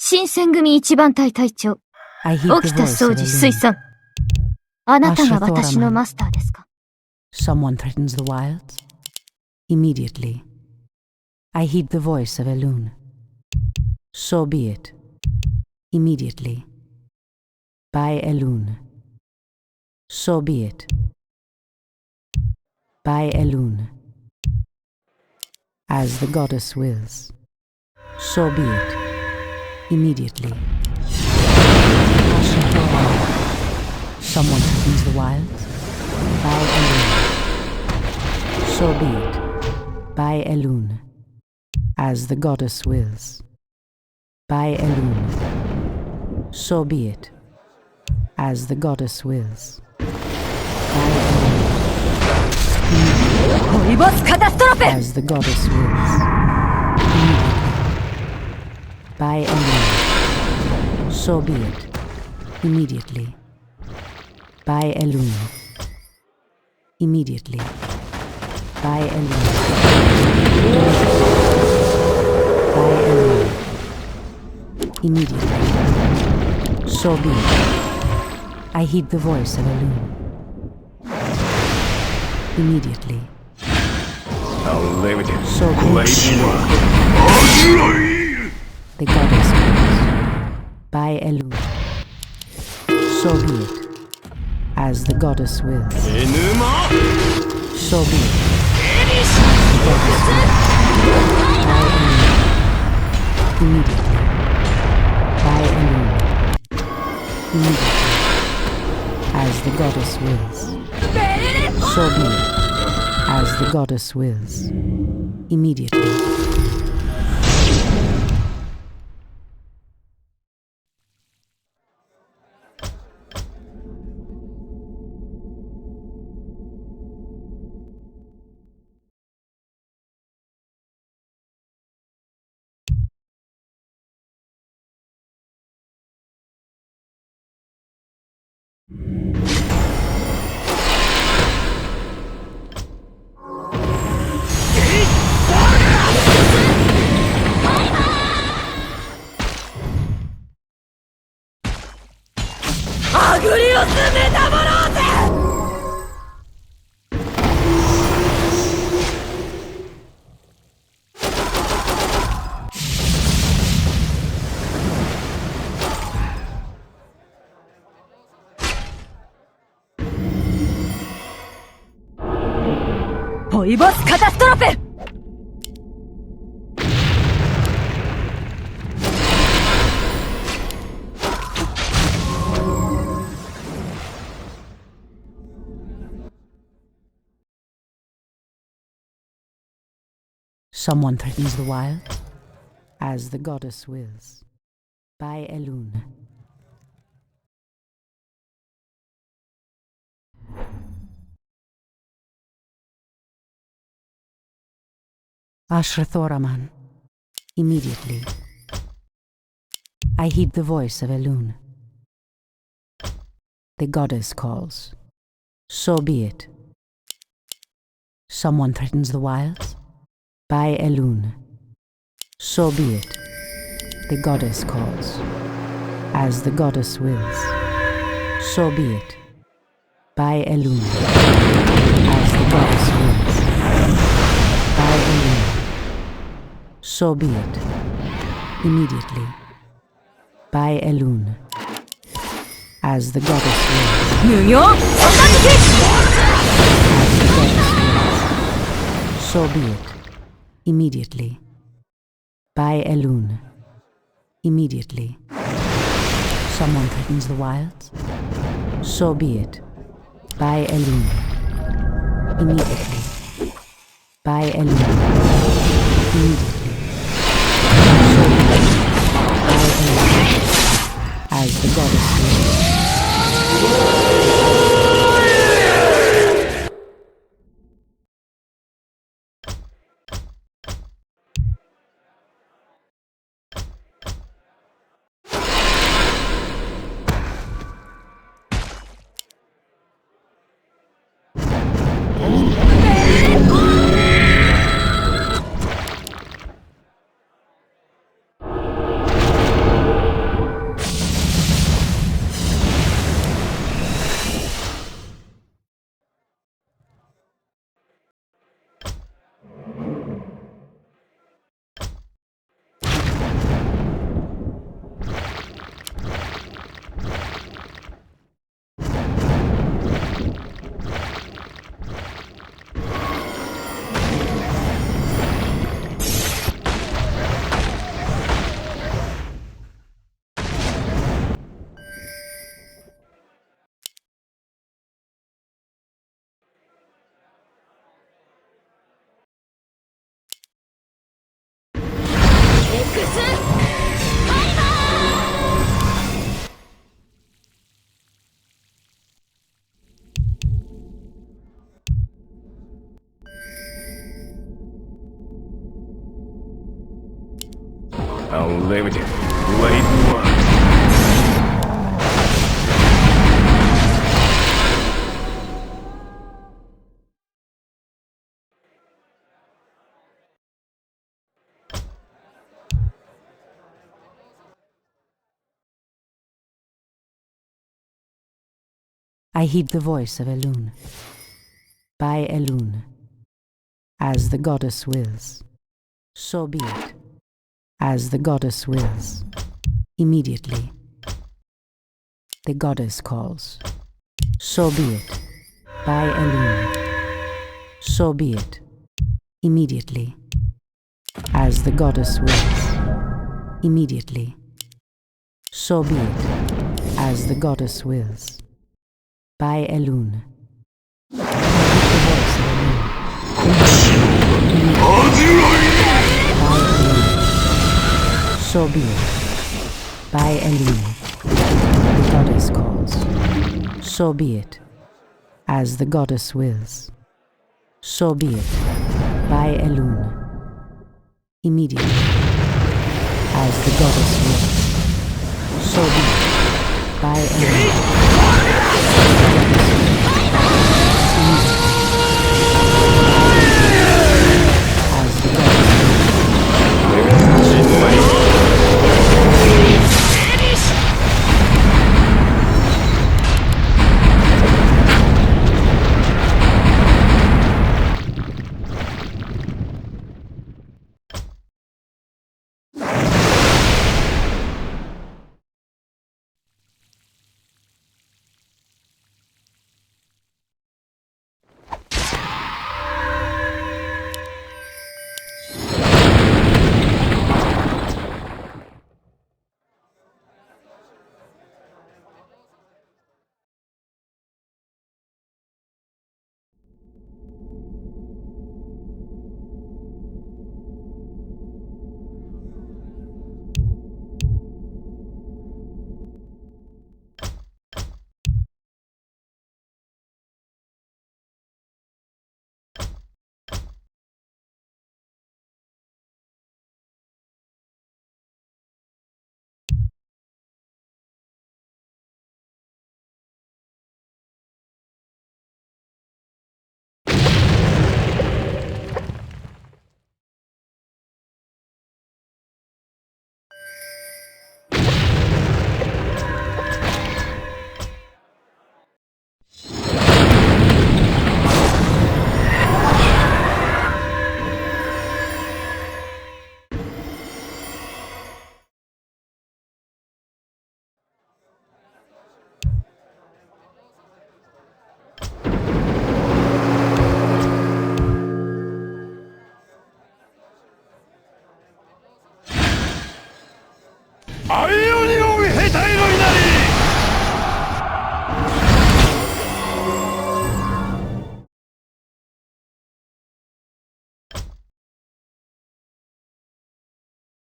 新選組一番隊隊長、 I heed 沖 the 田 voice 総 of 司 a 推 loon. 算。あなたが私のマスターですか？ Someone threatens the wilds? Immediately. I heed the voice of a loon. So be it. Immediately. By a loon. So be it. By a loon. As the goddess wills. So be it. Immediately. Someone threatens the wilds? By a loon. So be it. By a loon. As the goddess wills. By a loon. So be it. As the goddess wills. By a loon. As the goddess wills. Immediately. By a loon. So be it. Immediately. By a loon. Immediately. By a loon. By a loon. Immediately. So be it. I heed the voice of a loon. Immediately. So be it. The goddess wills. By a loon. So be it. As the goddess wills. So be it. The goddess wills. By a loon. Immediately. By a loon. Immediately. As the goddess wills. So be it. As the goddess wills. Immediately. Poibos catastrophe! Someone threatens the wild, as the goddess wills. By a loon. Ashrathoraman. Immediately. I heed the voice of a loon. The goddess calls. So be it. Someone threatens the wilds? By a loon. So be it. The goddess calls. As the goddess wills. So be it. By a loon. As the goddess wills. By a loon. So be it. Immediately. By a loon. As the goddess wills. As the goddess wills. So be it. Immediately. By a loon. Immediately. Someone threatens the wilds? So be it. By a loon. Immediately. By a loon. Immediately. So be it. By a loon. As the goddess wills. Unlimited blade work. I heed the voice of Elune. By Elune. As the goddess wills, so be it. As the goddess wills. Immediately. The goddess calls. So be it. By Elune. So be it. Immediately. As the goddess wills. Immediately. So be it. As the goddess wills. By Elune. So be it. By Elune. The goddess calls. So be it. As the goddess wills. So be it. By Elune. Immediately. As the goddess wills. So be it. By Elune.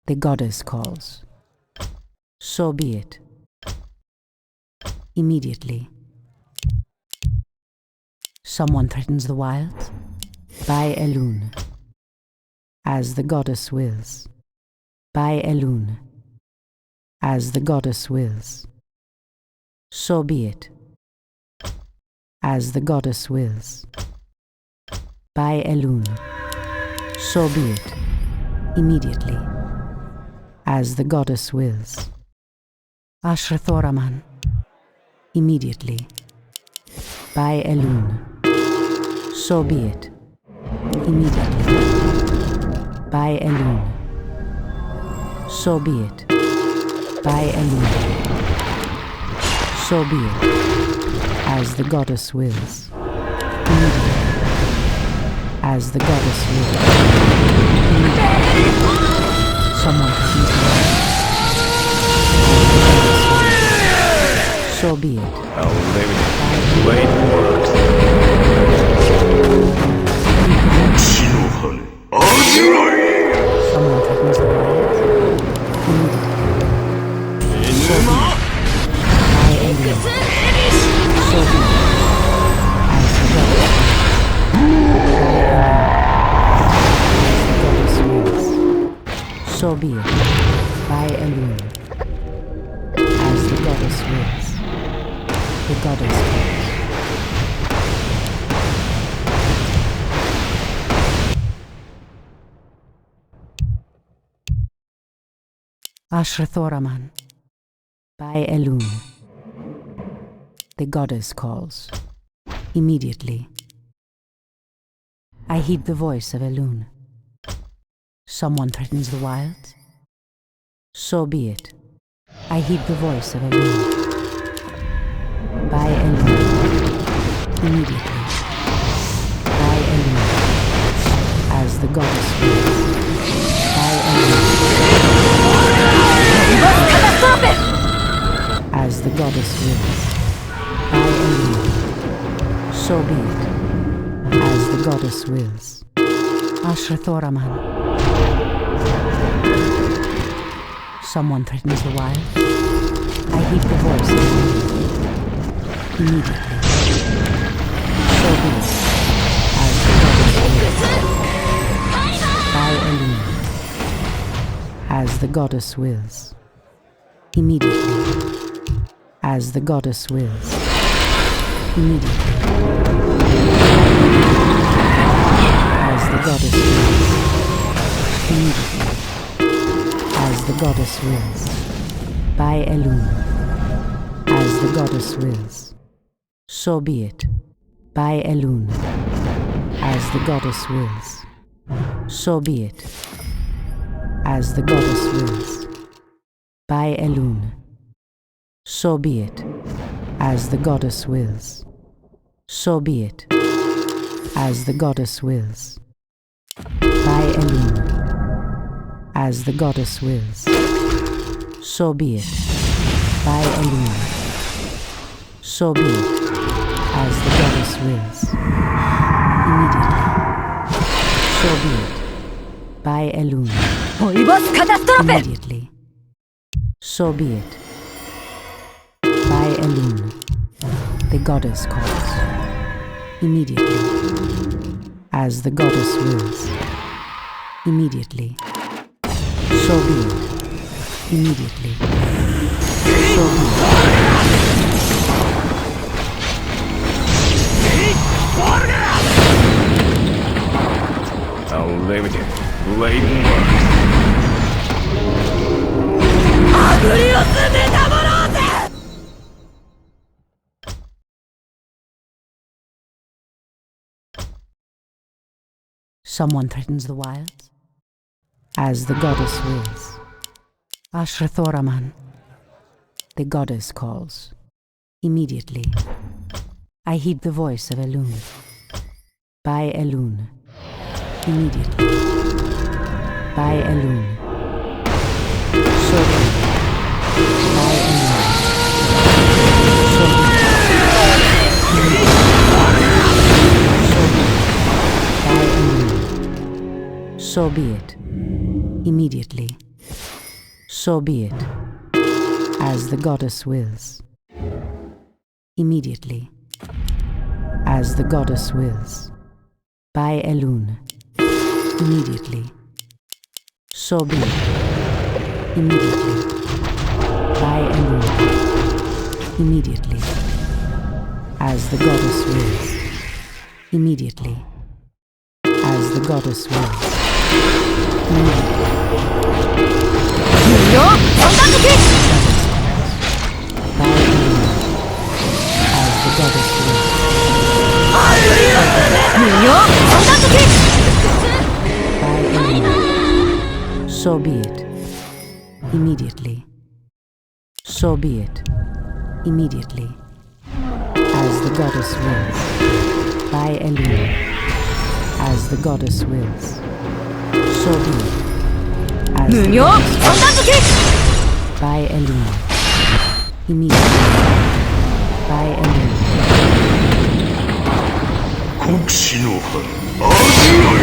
The goddess calls. So be it. Immediately. Someone threatens the wilds. By Elune. As the goddess wills. By Elune. As the goddess wills. So be it. As the goddess wills. By Elune. So be it. Immediately. As the goddess wills. Ashrathoraman. Immediately. By Elune. So be it. Immediately. By Elune. So be it. By Elune. So be it. As the goddess wills. Immediately. As the goddess wills. Immediately. Someone comes to life. So be it. Unlimited blade work. Someone threatens the wilds. So be it. by Elune. As the goddess wills, the goddess calls. Ashrathoraman, by Elune. The goddess calls. Immediately. I heed the voice of Elune. Someone threatens the wilds? So be it. I heed the voice of Elune. By Elune. Immediately. By Elune. As the goddess wills. By Elune. As the goddess wills. By Elune. So be it. As the goddess wills. Ashrathoraman. Someone threatens the wild. I heed the voice of Elune. Immediately. So be it. As the goddess wills. By Elune. As the goddess wills. Immediately. As the goddess wills. Immediately. As the goddess wills. Immediately. As the goddess wills. By Elune. As the goddess wills. So be it. By Elune. As the goddess wills. So be it. As the goddess wills. By Elune. So be it. As the goddess wills. So be it. As the goddess wills. By Elune. As the goddess wills. So be it. By Elune. So be it. As the goddess wills. Immediately. So be it. By Elune. Immediately. So be it. By Elune. The goddess calls. Immediately. As the goddess wills. Immediately. So be it. Immediately. So be it. Unlimited blade and work. Someone threatens the wilds? As the goddess wills. Ashrathoraman. The goddess calls. Immediately. I heed the voice of Elune. By Elune. Immediately. By Elune. So be it. By Elune. So be it. Immediately. So be it. Immediately. So be it. As the goddess wills. Immediately. As the goddess wills. By Elune. Immediately. So be it. Immediately. By Elune. Immediately. As the goddess wills. Immediately. As the goddess wills. Immediately. By Elune. As the goddess wills. By Elune. So be it. Immediately. So be it. Immediately. As the goddess wills. By Elune. As the goddess wills. So be it. As the goddess wills. By Elune. Immediately. By Elune. 国士の味わい Ashrathoraman.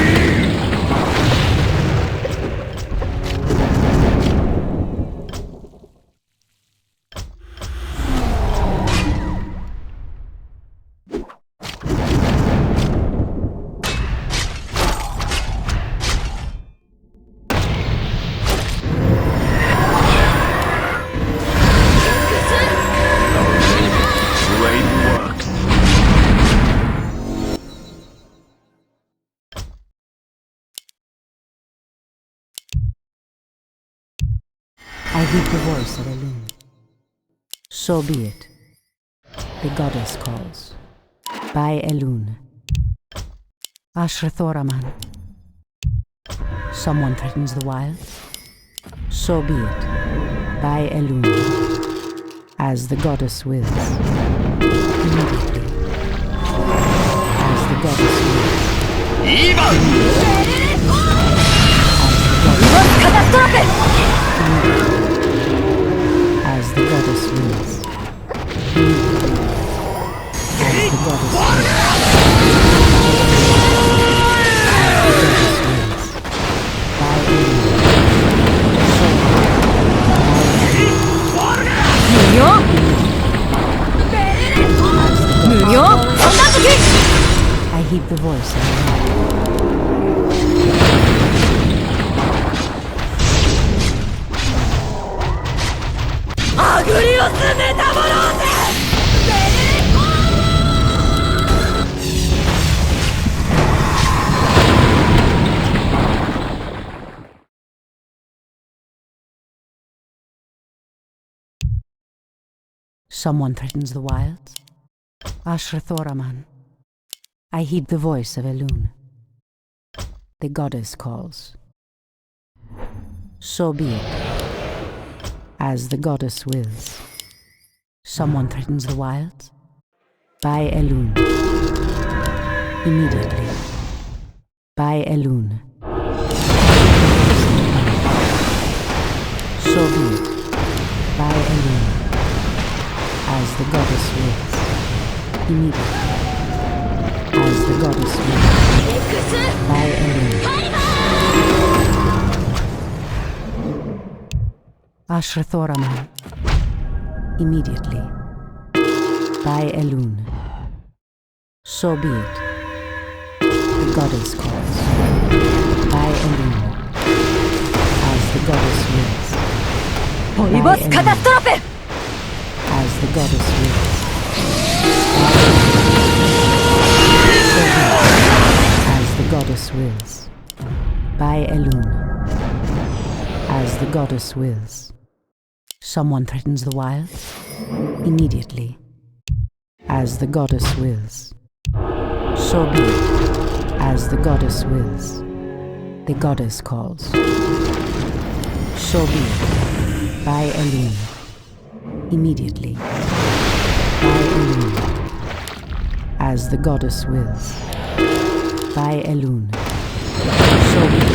I heed the voice of Elune. So be it. The goddess calls. By Elune. Ashrathoraman. Someone threatens the wild. So be it. By Elune. As the goddess wills. Immediately. As the goddess wills. As the goddess wills. As the goddess wills. I heed the voice of the Someone threatens the wilds. Ashrathoraman. I heed the voice of Elune. The goddess calls. So be it. As the goddess wills. Someone threatens the wilds. By Elune. Immediately. By Elune. So be it. By Elune. As the goddess wills. Immediately. As the goddess wills. By Elune. Ashrathoraman. Immediately. By Elune. So be it. The goddess calls. By Elune. As the goddess wills. By Elune. As the goddess wills. As the goddess wills. By Elune. As the goddess wills. Someone threatens the wild. Immediately. As the goddess wills. So be it. As the goddess wills. The goddess calls. So be it. By Elune. Immediately. By Elune. As the goddess wills. By Elune. So be it.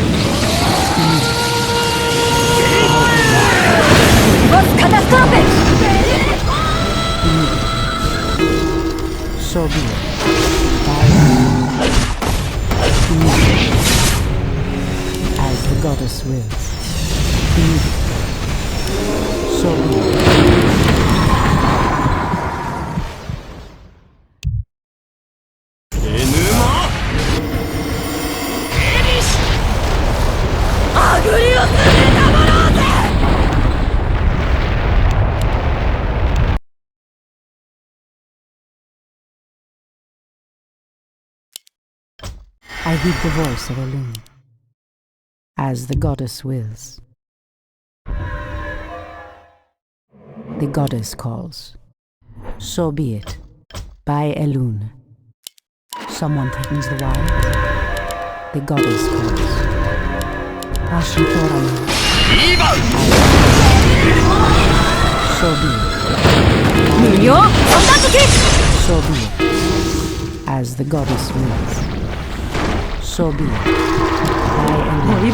Immediately. So be it. By Elune. Immediately. As the goddess wills. Immediately. So be it. I heed the voice of Elune. As the goddess wills. The goddess calls. So be it. By Elune. Someone threatens the wild. The goddess calls. Ashrathoraman. So be it. So be it. As the goddess wills. So be it. By Elune.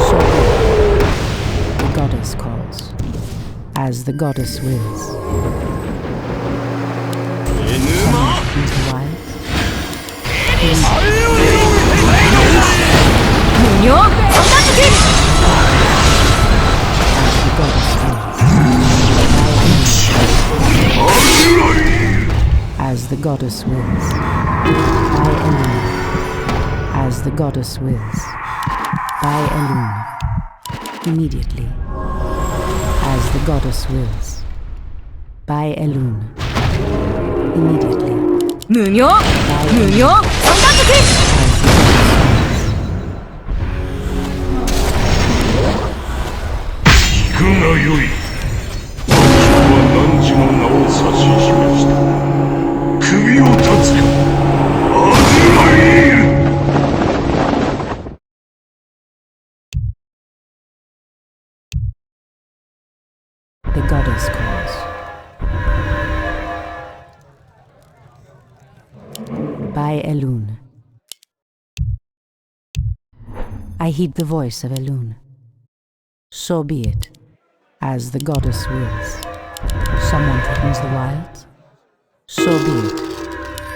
So be it. The goddess calls. As the goddess wills. Someone threatens the wild. As the goddess wills. By Elune. As the goddess wills. By Elune. Immediately. As the goddess wills. By Elune. Immediately. 無行無行三段突き 聞くがよい。本将は汝の名を指し示した。首を断つか。アズライル。The goddess calls. By Elune. I heed the voice of Elune. So be it, as the goddess wills. Someone threatens the wilds. So be it,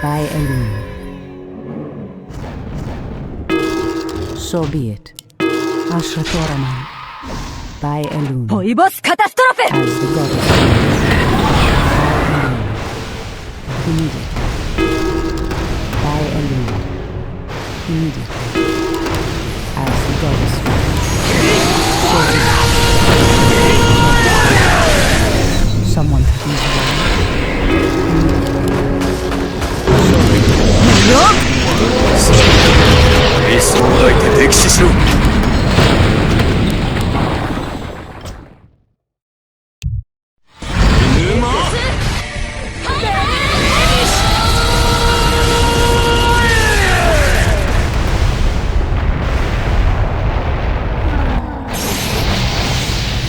by Elune. So be it, Ashra by Elune. ポイボスカタストロフェ As the goddess wills. By Elune. Immediately. As the goddess wills. So be it. Someone threatens the wild. 理想を抱いて敵視しろ。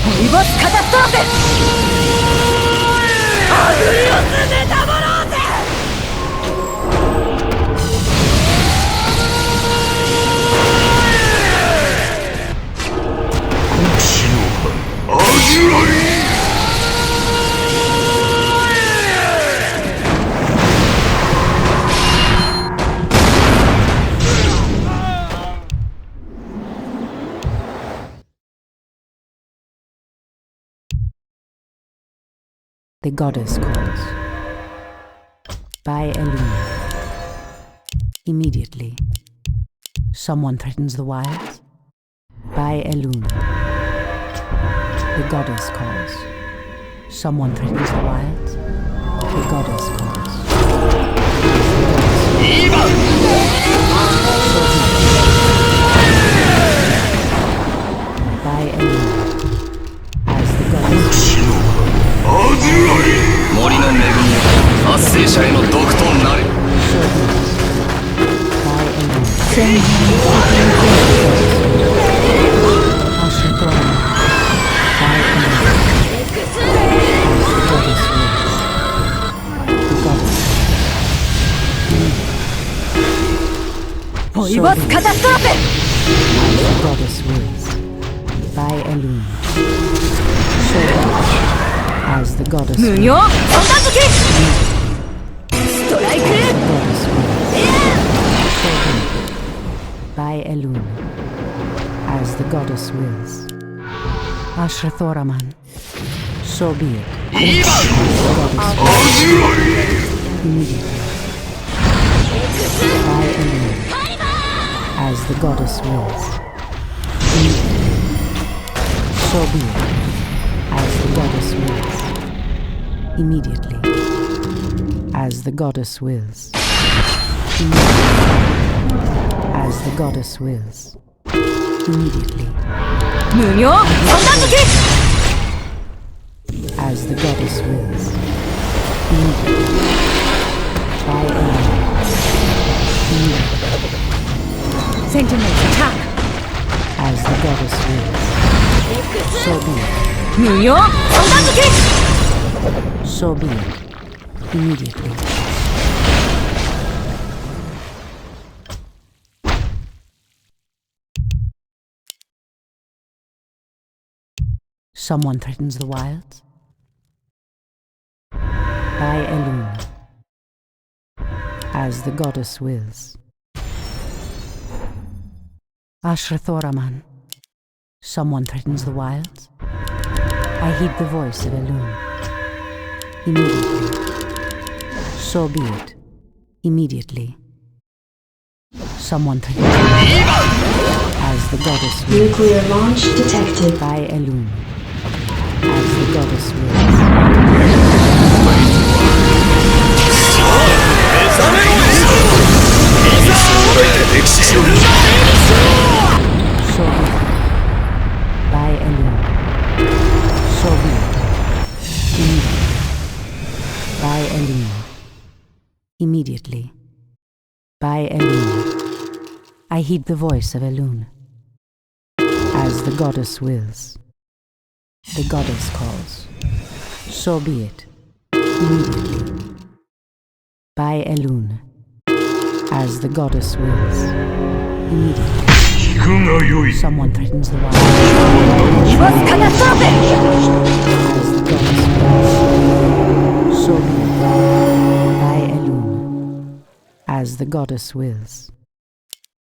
ポイボスカタストロフェアグリオスメタモローゼ死の葉アズライ The goddess calls. By Elune. Immediately. Someone threatens the wilds. By Elune. The goddess calls. Someone threatens the wilds. The goddess calls. By Elune. As the goddess. 森の恵みは発生者への毒となる。ポイボスカタストロフェ The goddess wills. By Elune. As the goddess 無 wills. 行三段突きストライク Goddess wills. By Elune. As the goddess wills. Ashra Thoraman. So be it. Immediately. By Elune. As the goddess wills. So be it. As the goddess wills. Immediately. As the goddess wills. As the goddess wills. Immediately. 無行三段突き As the goddess wills. Immediately. By Elune. Immediately. Sentinels attack As the goddess wills. So be it. 無行三段突き So be it. Immediately. Someone threatens the wilds. By Elune. As the goddess wills. Ashra Thoraman. Someone threatens the wilds. I heed the voice of Elune. Immediately. So be it. Immediately. Someone threatens the wilds. As the goddess wills. Nuclear launch detected. By Elune. As the goddess wills. By Elune. Immediately. By Elune. I heed the voice of Elune. As the goddess wills. The goddess calls. So be it. Immediately. By Elune. As the goddess wills. Immediately. 聞くがよい。 Someone threatens the wild. 今すかなストラップ As the goddess wills. So be it. By Elune. As the goddess wills.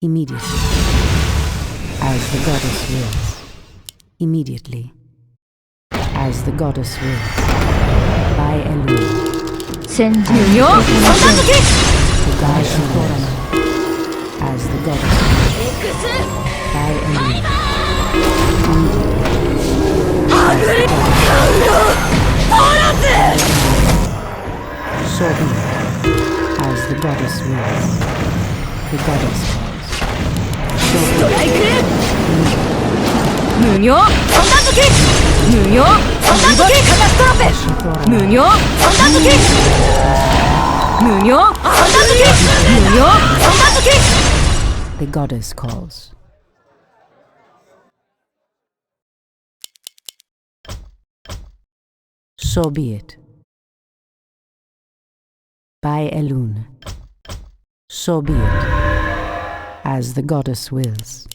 Immediately. As the goddess wills. Immediately. As the goddess wills. By Elune. 戦術よそんな時 The goddess wills. As the goddess wills. By Elune. So be it. As the goddess wills. The goddess calls. So be ストライ it. ク無料そんな時無料そんな時カタストラップ無料そんな時無料そんな時無料そんな時 The goddess calls. So be it. By Elune. So be it. As the goddess wills.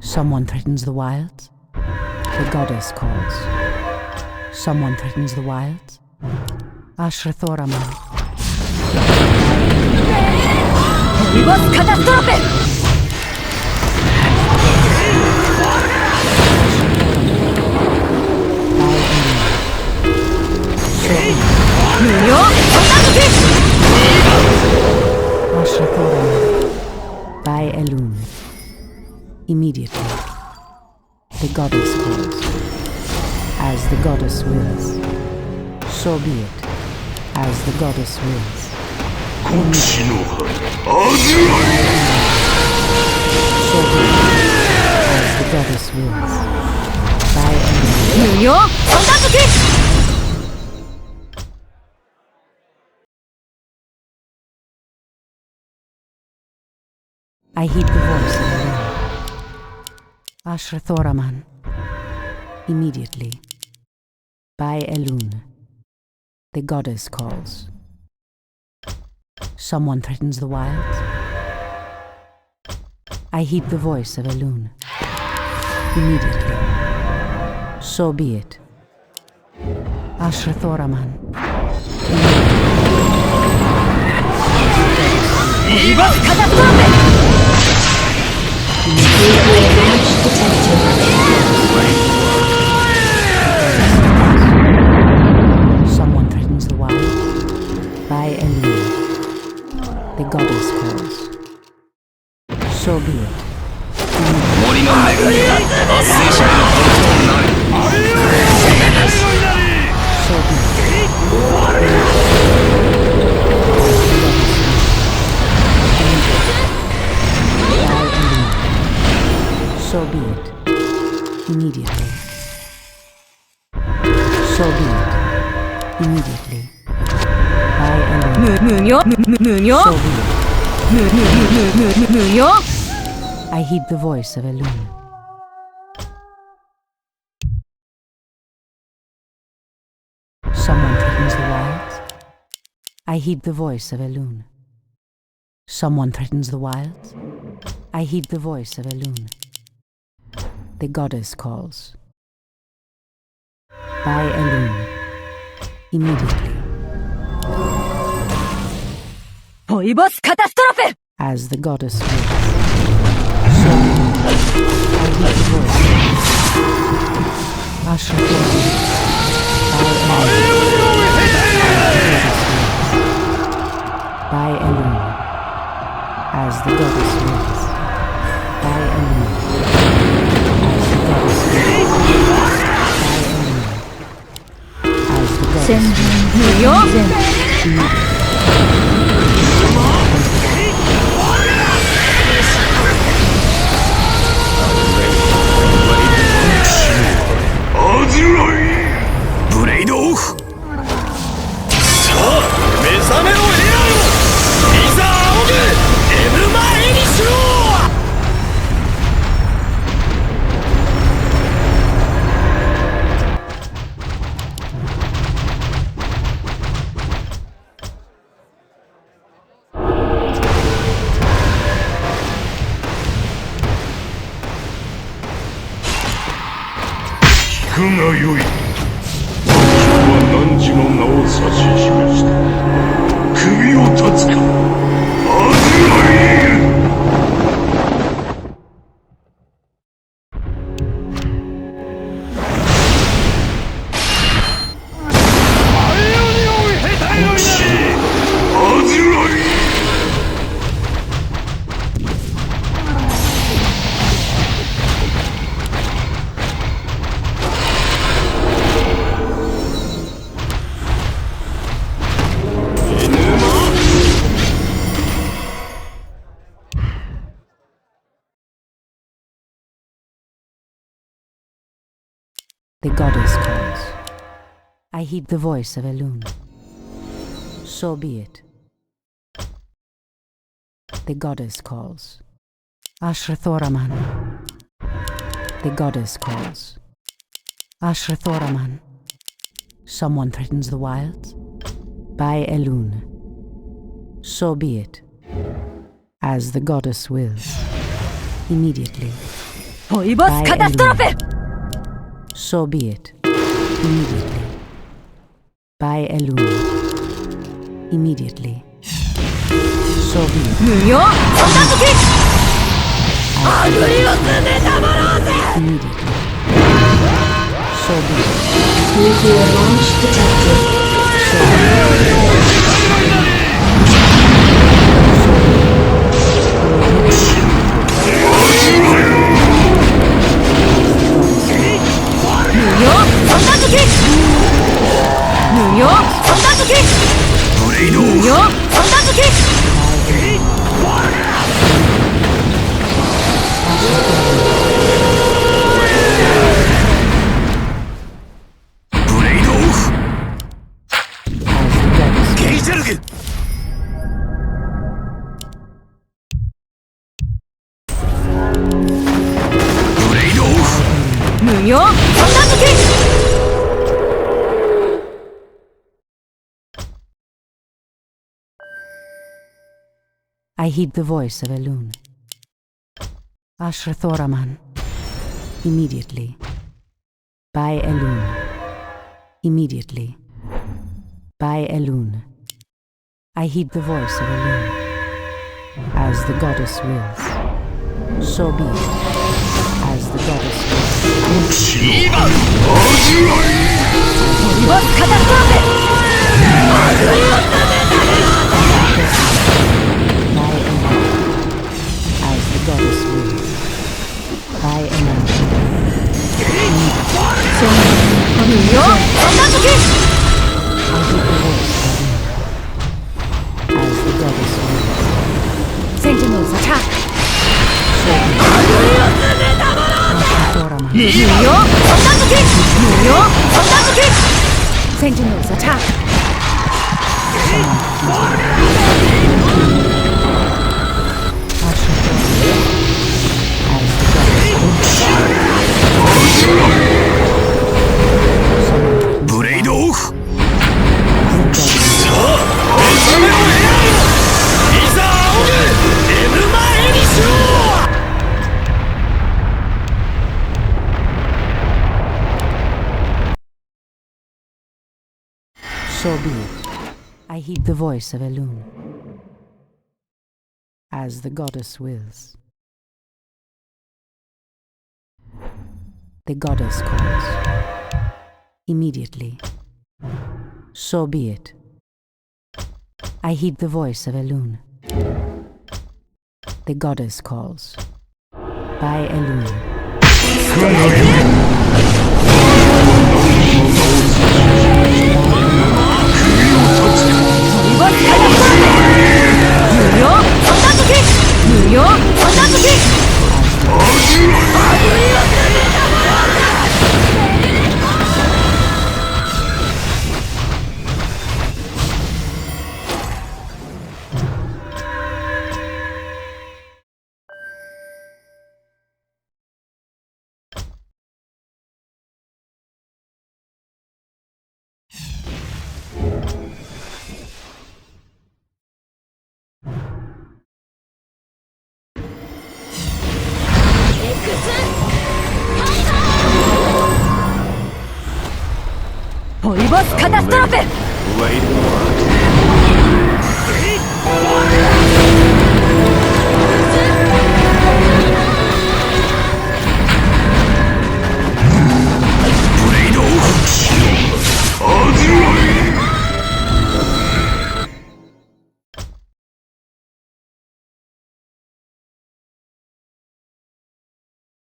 Someone threatens the wilds. The goddess calls. Someone threatens the wilds. Ashrathoraman. リバースカタストラップ 無料そんな時 Ashrathoraman. By Elune. Immediately. The goddess calls. As the goddess wills. So be it. As the goddess wills. 国士の恥味わい。 So be it. As the goddess wills. By Elune. 無料そんな時 I heed the voice of Elune. Ashrathoraman. Immediately. By Elune. The goddess calls. Someone threatens the wilds. I heed the voice of Elune. Immediately. So be it. Ashrathoraman. リバースカタストラップ Someone threatens the wild. By Elune. The goddess calls. So be it. 森の恵みが圧政者への反響となる So be it. So be it. Immediately. So be it. Immediately. By Elune. 無料無料 So be it. 無料 I heed the voice of Elune. Someone threatens the wilds. I heed the voice of Elune. Someone threatens the wilds. I heed the voice of Elune. The goddess calls. By Elune. Immediately. ポイボスカタストラップ As the goddess wills. So I heed the voice. Ashrathoraman. By Elune. As the goddess wills. By Elune. As the goddess wills. By Elune. As the goddess 戦 wills. 術無料 味わい。ブレイドオフざめろエアよ、いざ仰ぐエムマエニシュロ。聞くがよい。今日は汝の名を指し示した。首を断つか。アズライル。The goddess calls. I heed the voice of Elune. So be it. The goddess calls. Ashrathoraman. The goddess calls. Ashrathoraman. Someone threatens the wilds? By Elune. So be it. As the goddess wills. Immediately. ホイボスカタストロフェ。 So be it. Immediately. By Elune. Immediately. So be it. 無用三段突き。アグリオスネタバラーゼ。 Immediately. So be it. Nuclear launch detected. I heed the voice of Elune. Ashrathoraman. Immediately. By Elune. Immediately. By Elune. I heed the voice of Elune. As the goddess wills. So be it. As the goddess wills. As the goddess wills. By Elune. I heed the voice of Elune. As the goddess wills. Sentinels attack. So be it. Ashrathoraman. Sentinels attack. So be it. I heed the voice of Elune. As the goddess wills. The goddess calls. Immediately. So be it. I heed the voice of Elune. The goddess calls. By Elune. 보이버스 카타스트로페!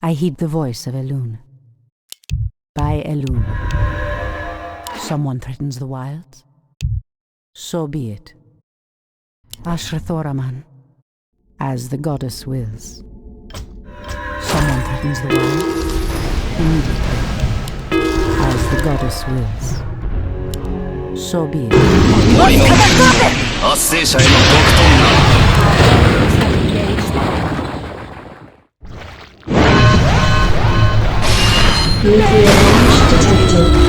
I heed the voice of Elune. By Elune. Someone threatens the wilds? So be it. Ashrathoraman. As the goddess wills. Someone threatens the wilds? Immediately. As the goddess wills. So be it. 森の恵み圧生者への毒となる Nuclear launch detected.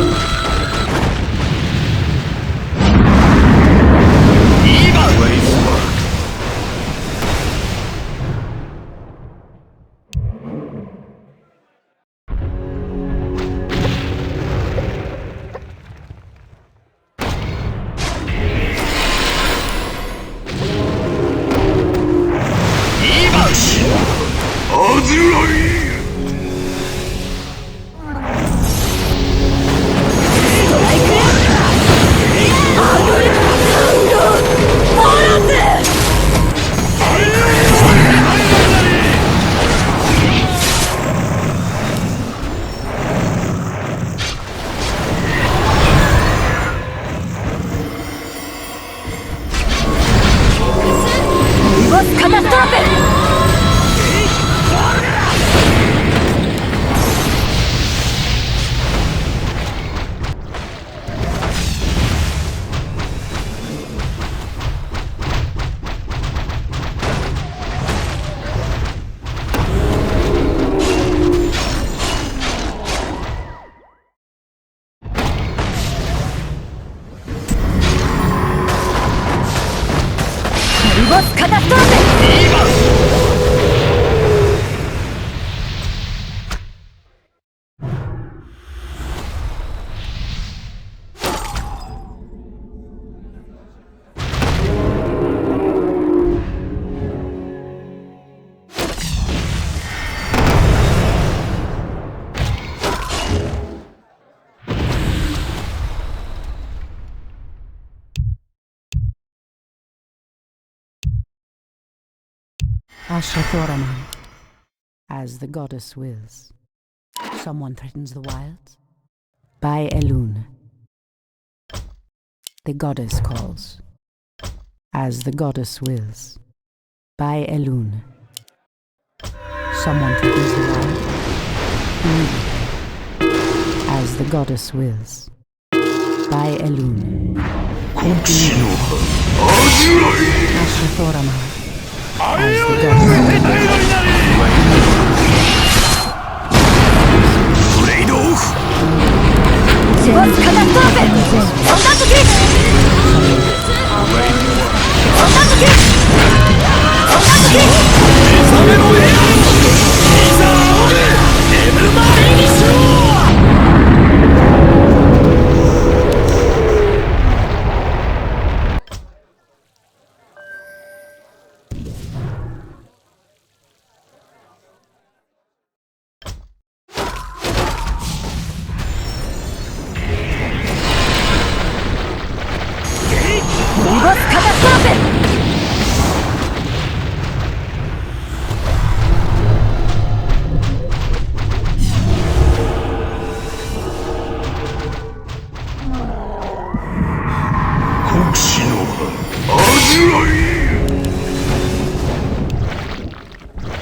Ashrathoraman. As the goddess wills. Someone threatens the wilds? By Elune. The goddess calls. As the goddess wills. By Elune. Someone threatens the wilds? Immediately. As the goddess wills. By Elune. Ashrathoraman. As the Blade off! ボスカタストロフェサンダードキッサンダードキッサンダードキッ目覚めろエアいざ煽るエブマリニスロー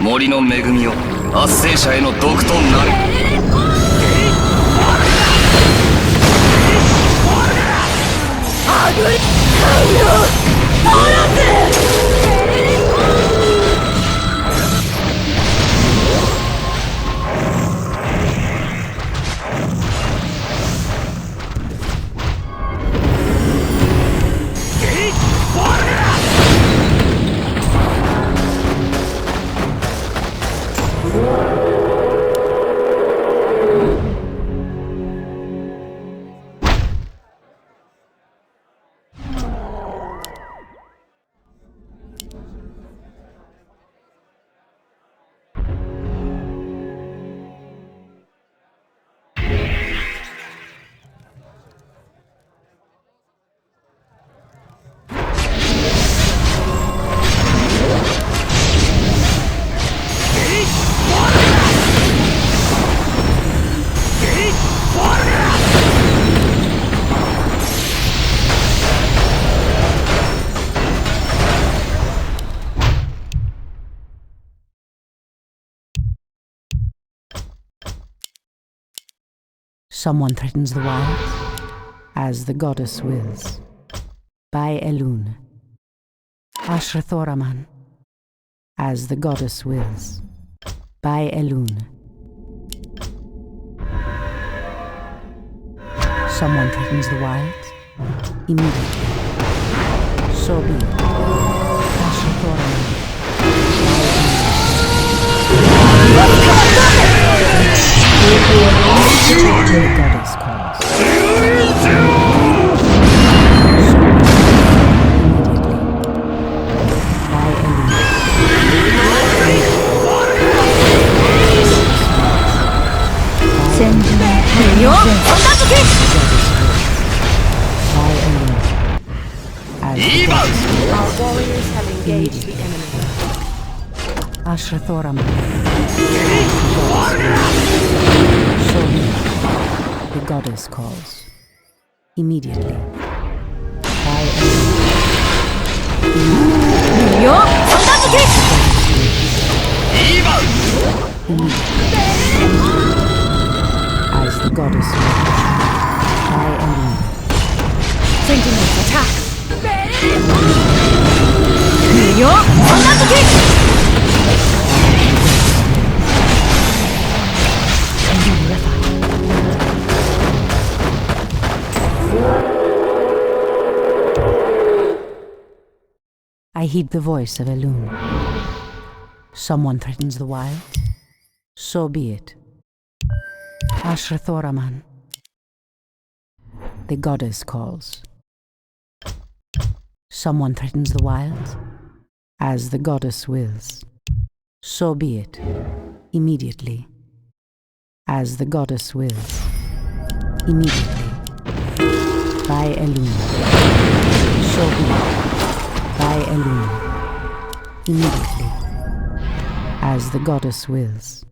森の恵みを圧生者への毒となる Ashrathoraman. Someone threatens the wilds, as the goddess wills. By Elun. Ashrathoraman, as the goddess wills. By Elun. Someone threatens the wilds, immediately. So be it. Ashrathoraman. The goddess calls. 무녀 성단두기 Our warriors have engaged the enemy. Ashrathoram. So the goddess calls. Immediately. 무녀 성단두기 As the goddess wills. By Elun. Sentinel attack. 무녀 성단두기 I heed the voice of Elun. Someone threatens the wild. So be it. Ashrathoraman. The goddess calls. Someone threatens the wild, as the goddess wills. So be it. Immediately. As the goddess wills. Immediately. By Elun. So be it. By Elun. Immediately. As the goddess wills.